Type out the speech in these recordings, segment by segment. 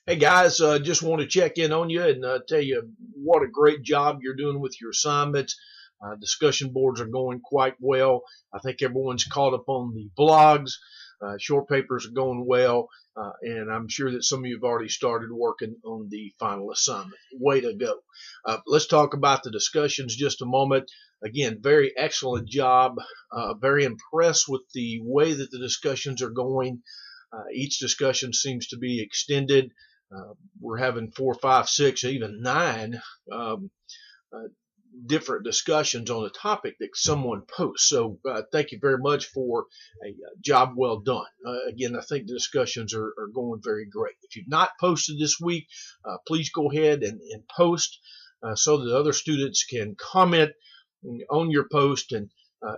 Hey guys, just want to check in on you and tell you what a great job you're doing with your assignments. Discussion boards are going quite well. I think everyone's caught up on the blogs. Short papers are going well, and I'm sure that some of you have already started working on the final assignment. Way to go. Let's talk about the discussions just a moment. Again, very excellent job. Very impressed with the way that the discussions are going. Each discussion seems to be extended. We're having 4, 5, 6, even 9 um, uh, different discussions on a topic that someone posts. So thank you very much for a job well done. Again, I think the discussions are going very great. If you've not posted this week, please go ahead and post so that other students can comment on your post. And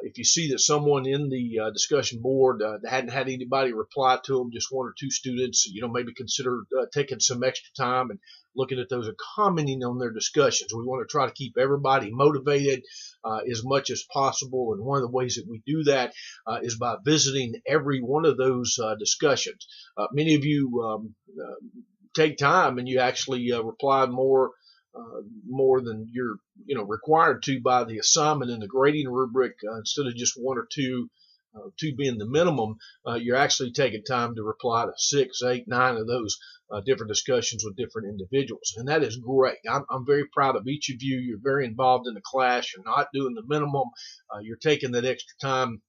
if you see that someone in the discussion board hadn't had anybody reply to them, just 1 or 2 students, maybe consider taking some extra time and looking at those and commenting on their discussions. We want to try to keep everybody motivated as much as possible. And one of the ways that we do that is by visiting every one of those discussions. Many of you take time and you actually reply more than you're required to by the assignment in the grading rubric. Instead of just 1 or 2, 2 being the minimum, you're actually taking time to reply to 6, 8, 9 of those different discussions with different individuals, and that is great. I'm very proud of each of you. You're very involved in the class. You're not doing the minimum. You're taking that extra time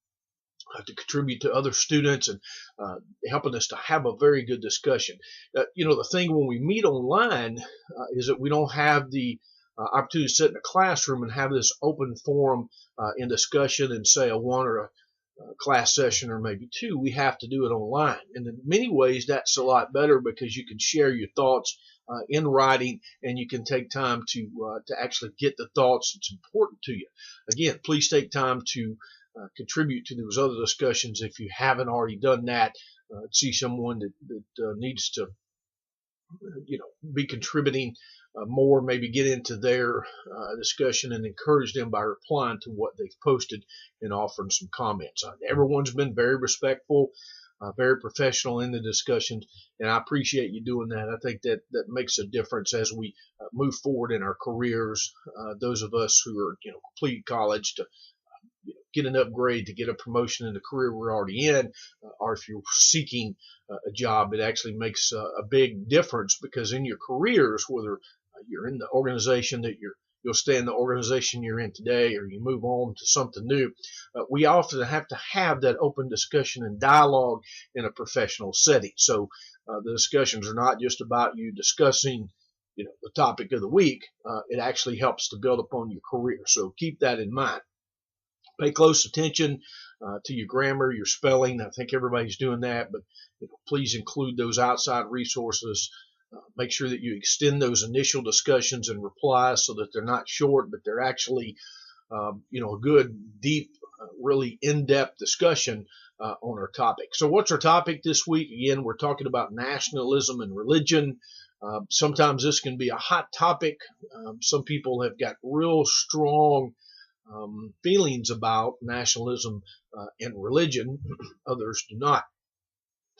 to contribute to other students and helping us to have a very good discussion. The thing when we meet online is that we don't have the opportunity to sit in a classroom and have this open forum in discussion and say a 1 or a class session or maybe 2. We have to do it online, and in many ways that's a lot better because you can share your thoughts in writing, and you can take time to actually get the thoughts that's important to you. Again, please take time to contribute to those other discussions if you haven't already done that. See someone that needs to be contributing more, maybe get into their discussion and encourage them by replying to what they've posted and offering some comments. Everyone's been very respectful, very professional in the discussions, and I appreciate you doing that. I think that makes a difference as we move forward in our careers. Those of us who are completed college to get an upgrade, to get a promotion in the career we're already in, or if you're seeking a job, it actually makes a big difference because in your careers, whether you're in the organization that you'll stay in the organization you're in today, or you move on to something new, we often have to have that open discussion and dialogue in a professional setting. So the discussions are not just about you discussing the topic of the week. It actually helps to build upon your career. So keep that in mind. Pay close attention to your grammar, your spelling. I think everybody's doing that, but please include those outside resources. Make sure that you extend those initial discussions and replies so that they're not short, but they're actually, a good, deep, really in-depth discussion on our topic. So what's our topic this week? Again, we're talking about nationalism and religion. Sometimes this can be a hot topic. Some people have got real strong feelings about nationalism and religion. Others do not.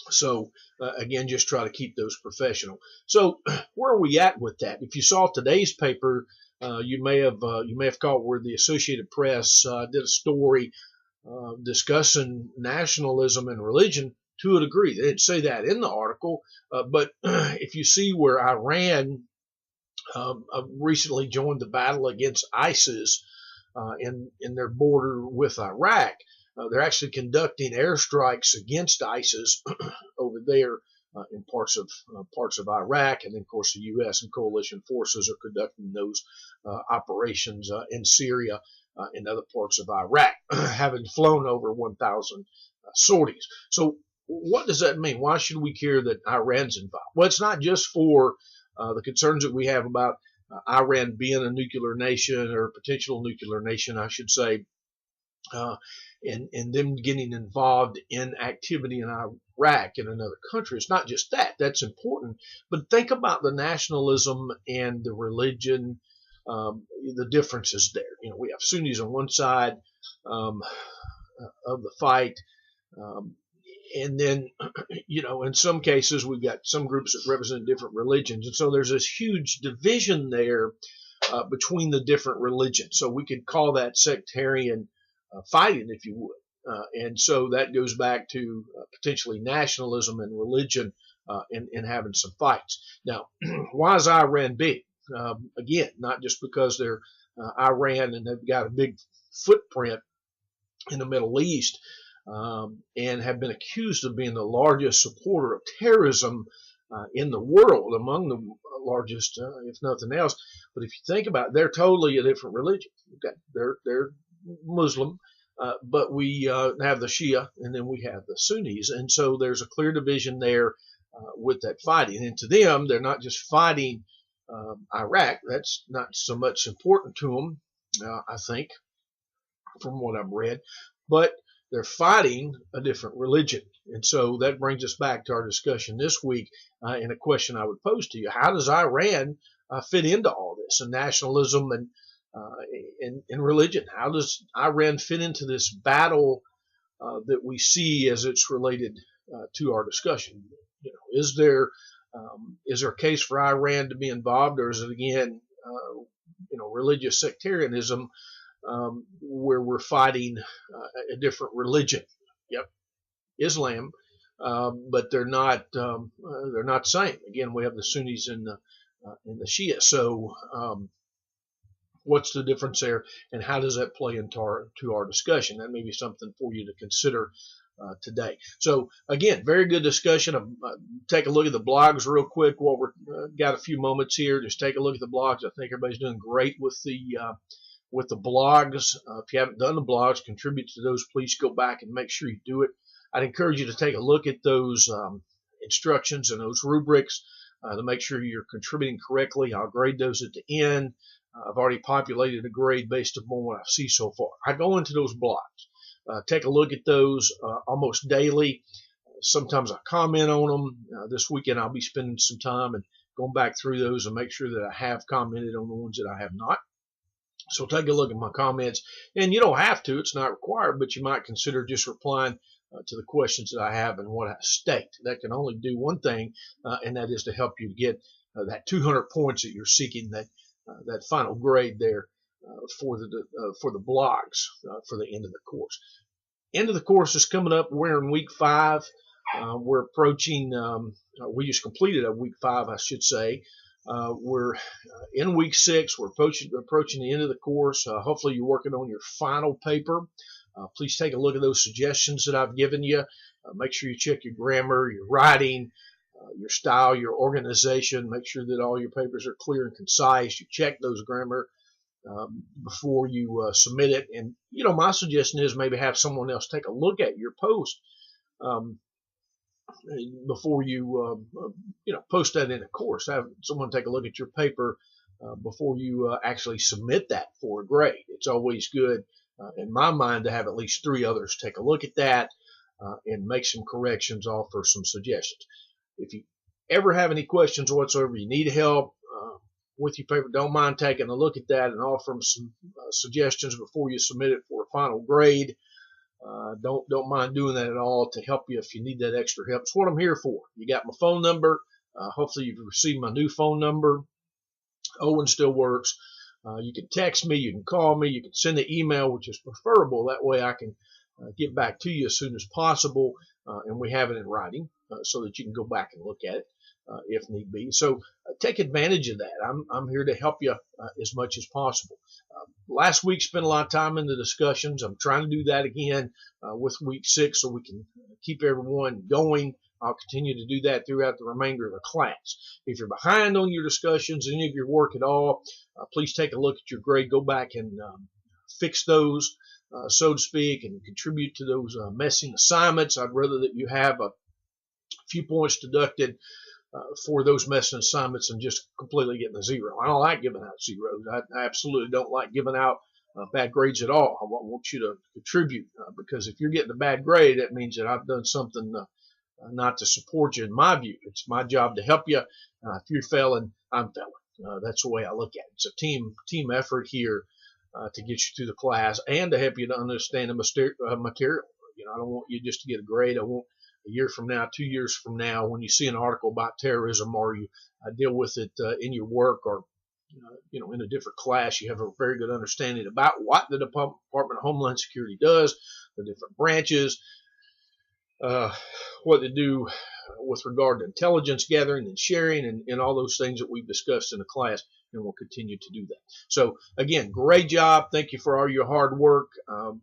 So again, just try to keep those professional. So where are we at with that? If you saw today's paper, you may have caught where the Associated Press did a story discussing nationalism and religion to a degree. They didn't say that in the article, but if you see where Iran recently joined the battle against ISIS in their border with Iraq, they're actually conducting airstrikes against ISIS over there in parts of Iraq, and then of course the U.S. and coalition forces are conducting those operations in Syria and other parts of Iraq, having flown over 1,000 sorties. So what does that mean? Why should we care that Iran's involved? Well, it's not just for the concerns that we have about Iran being a nuclear nation, or a potential nuclear nation, I should say, and them getting involved in activity in Iraq and another country. It's not just that. That's important. But think about the nationalism and the religion, the differences there. We have Sunnis on one side of the fight, And then, in some cases, we've got some groups that represent different religions. And so there's this huge division there between the different religions. So we could call that sectarian fighting, if you would. And so that goes back to potentially nationalism and religion and having some fights. Now, why is Iran big? Again, not just because they're Iran and they've got a big footprint in the Middle East and have been accused of being the largest supporter of terrorism in the world, among the largest, if nothing else. But if you think about it, they're totally a different religion. Okay, they're Muslim, but we have the Shia, and then we have the Sunnis, and so there's a clear division there with that fighting. And to them, they're not just fighting Iraq. That's not so much important to them, I think, from what I've read, but they're fighting a different religion. And so that brings us back to our discussion this week and a question I would pose to you. How does Iran fit into all this, and nationalism and religion? How does Iran fit into this battle that we see as it's related to our discussion? Is there a case for Iran to be involved, or is it again, religious sectarianism where we're fighting a different religion? Yep, Islam, but they're not the same. Again, we have the Sunnis and the Shia. So what's the difference there, and how does that play into our discussion? That may be something for you to consider today. So again, very good discussion. Take a look at the blogs real quick while we're got a few moments here. Just take a look at the blogs. I think everybody's doing great with the blogs. If you haven't done the blogs, contribute to those. Please go back and make sure you do it. I'd encourage you to take a look at those instructions and those rubrics to make sure you're contributing correctly. I'll grade those at the end. I've already populated a grade based upon what I see so far. I go into those blogs. Take a look at those almost daily. Sometimes I comment on them. This weekend I'll be spending some time and going back through those and make sure that I have commented on the ones that I have not. So take a look at my comments, and you don't have to, it's not required, but you might consider just replying to the questions that I have and what I state. That can only do one thing, and that is to help you get that 200 points that you're seeking, that final grade there for the blogs for the end of the course. End of the course is coming up. We're in week 5. We're approaching, we just completed a week 5, I should say. We're in week 6. We're approaching the end of the course. Hopefully you're working on your final paper. Please take a look at those suggestions that I've given you. Make sure you check your grammar, your writing, your style, your organization. Make sure that all your papers are clear and concise. You check those grammar before you submit it. And, my suggestion is maybe have someone else take a look at your post before you, post that in a course. Have someone take a look at your paper before you actually submit that for a grade. It's always good, in my mind, to have at least 3 others take a look at that and make some corrections, offer some suggestions. If you ever have any questions whatsoever, you need help with your paper, don't mind taking a look at that and offering some suggestions before you submit it for a final grade. Don't mind doing that at all to help you if you need that extra help. It's what I'm here for. You got my phone number. Hopefully you've received my new phone number. Owen still works. You can text me. You can call me. You can send an email, which is preferable. That way I can get back to you as soon as possible, and we have it in writing so that you can go back and look at it if need be. So take advantage of that. I'm here to help you as much as possible. Last week spent a lot of time in the discussions. I'm trying to do that again with week 6 so we can keep everyone going. I'll continue to do that throughout the remainder of the class. If you're behind on your discussions, any of your work at all, please take a look at your grade. Go back and fix those, so to speak, and contribute to those missing assignments. I'd rather that you have a few points deducted for those missing assignments and just completely getting a 0. I don't like giving out zeros. I absolutely don't like giving out bad grades at all. I want you to contribute because if you're getting a bad grade, that means that I've done something not to support you in my view. It's my job to help you. If you're failing, I'm failing. That's the way I look at it. It's a team effort here to get you through the class and to help you to understand the material. I don't want you just to get a grade. I want a year from now, 2 years from now, when you see an article about terrorism or you deal with it in your work or in a different class, you have a very good understanding about what the Department of Homeland Security does, the different branches, what they do with regard to intelligence gathering and sharing and all those things that we've discussed in the class, and we'll continue to do that. So again, great job. Thank you for all your hard work.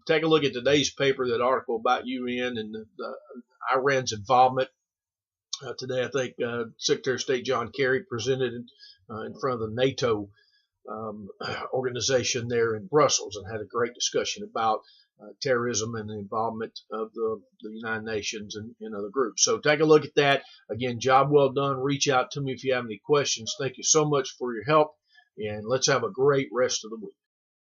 Take a look at today's paper, that article about UN and Iran's involvement. Today, I think Secretary of State John Kerry presented in front of the NATO organization there in Brussels and had a great discussion about terrorism and the involvement of the United Nations and other groups. So take a look at that. Again, job well done. Reach out to me if you have any questions. Thank you so much for your help, and let's have a great rest of the week.